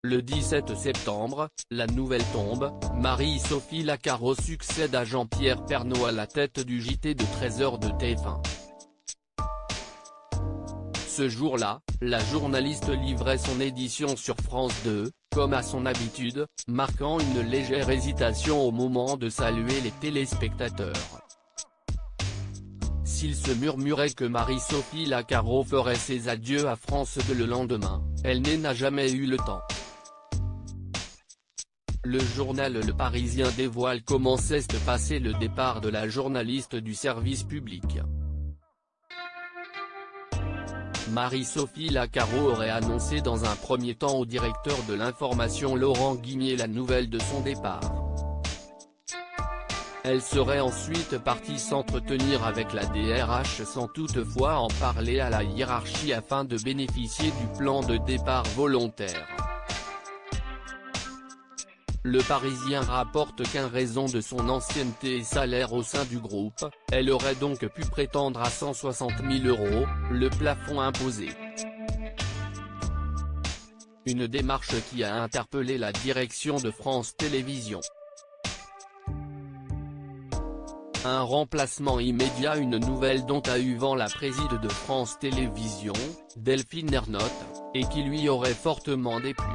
Le 17 septembre, la nouvelle tombe, Marie-Sophie Lacaro succède à Jean-Pierre Pernaut à la tête du JT de 13h de TF1. Ce jour-là, la journaliste livrait son édition sur France 2, comme à son habitude, marquant une légère hésitation au moment de saluer les téléspectateurs. S'il se murmurait que Marie-Sophie Lacaro ferait ses adieux à France 2 le lendemain, elle n'a jamais eu le temps. Le journal Le Parisien dévoile comment s'est passé le départ de la journaliste du service public. Marie-Sophie Lacaro aurait annoncé dans un premier temps au directeur de l'information Laurent Guimier la nouvelle de son départ. Elle serait ensuite partie s'entretenir avec la DRH sans toutefois en parler à la hiérarchie afin de bénéficier du plan de départ volontaire. Le Parisien rapporte qu'en raison de son ancienneté et salaire au sein du groupe, elle aurait donc pu prétendre à 160 000 €, le plafond imposé. Une démarche qui a interpellé la direction de France Télévisions. Un remplacement immédiat, une nouvelle dont a eu vent la présidente de France Télévisions, Delphine Ernotte, et qui lui aurait fortement déplu.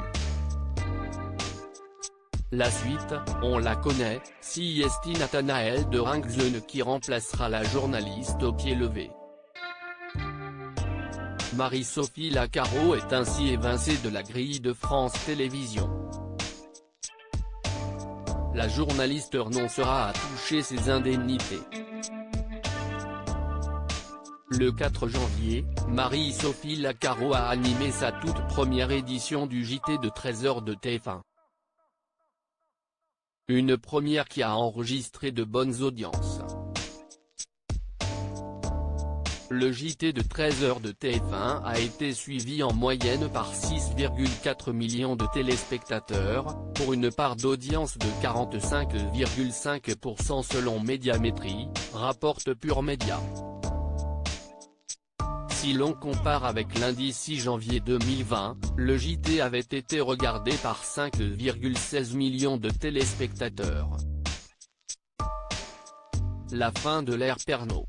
La suite, on la connaît, c'est Nathanaël de Ringzen qui remplacera la journaliste au pied levé. Marie-Sophie Lacaro est ainsi évincée de la grille de France Télévisions. La journaliste renoncera à toucher ses indemnités. Le 4 janvier, Marie-Sophie Lacaro a animé sa toute première édition du JT de 13h de TF1. Une première qui a enregistré de bonnes audiences. Le JT de 13h de TF1 a été suivi en moyenne par 6,4 millions de téléspectateurs, pour une part d'audience de 45,5% selon Médiamétrie, rapporte Pure Média. Si l'on compare avec lundi 6 janvier 2020, le JT avait été regardé par 5,16 millions de téléspectateurs. La fin de l'ère Pernaut.